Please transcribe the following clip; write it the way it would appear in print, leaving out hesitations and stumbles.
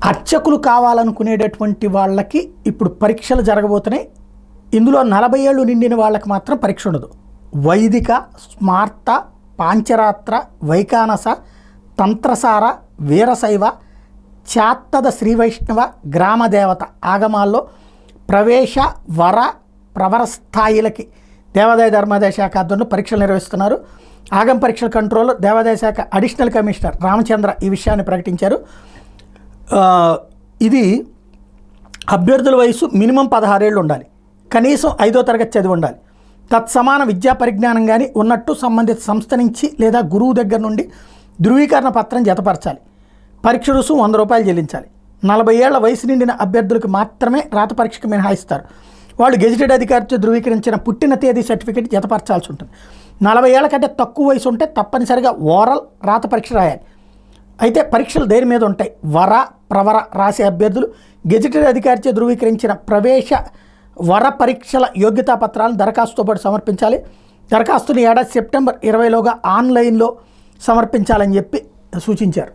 అర్చకులు కావాలనుకునేటటువంటి వాళ్ళకి ఇప్పుడు పరీక్షలు జరగబోతున్నాయి. ఇందులో 40 ఏళ్ళు నిండిన వాళ్ళకి మాత్రం పరీక్ష ఉండదు. వైదిక, స్మార్త, పాంచరాత్ర, వైకానస, తంత్రసార, వీరశైవ, చాత్తద శ్రీవైష్ణవ, గ్రామదేవత ఆగమాల్లో ప్రవేశ, వర, ప్రవర స్థాయిలకి దేవాదాయ ధర్మాదాయ శాఖ ఆధ్వర్యంలో పరీక్షలు నిర్వహిస్తున్నారు. ఆగమ పరీక్షల కంట్రోల్ దేవాదాయ శాఖ అడిషనల్ కమిషనర్ రామచంద్ర ఈ విషయాన్ని ప్రకటించారు. ఇది అభ్యర్థుల వయసు మినిమం 16 ఏళ్ళు ఉండాలి, కనీసం 5వ తరగతి చదివి ఉండాలి, తత్సమాన విద్యా పరిజ్ఞానం కానీ ఉన్నట్టు సంబంధిత సంస్థ నుంచి లేదా గురువు దగ్గర నుండి ధృవీకరణ పత్రం జతపరచాలి. పరీక్ష రుసుము 100 రూపాయలు చెల్లించాలి. 40 ఏళ్ల వయసు నిండిన అభ్యర్థులకు మాత్రమే రాత పరీక్షకు మినహాయిస్తారు. వాళ్ళు గెజిటెడ్ అధికారితో ధృవీకరించిన పుట్టిన తేదీ సర్టిఫికేట్ జతపరచాల్సి ఉంటుంది. 40 ఏళ్ల కంటే తక్కువ వయసు ఉంటే తప్పనిసరిగా ఓరల్ రాత పరీక్ష రాయాలి. అయితే పరీక్షలు దేని మీద ఉంటాయి? వర, ప్రవర రాసే అభ్యర్థులు గెజిటెడ్ అధికారిచే ధృవీకరించిన ప్రవేశ, వర పరీక్షల యోగ్యతా పత్రాలను దరఖాస్తుతో పాటు సమర్పించాలి. దరఖాస్తుని ఏడాది సెప్టెంబర్ 20లోగా ఆన్లైన్లో సమర్పించాలని చెప్పి సూచించారు.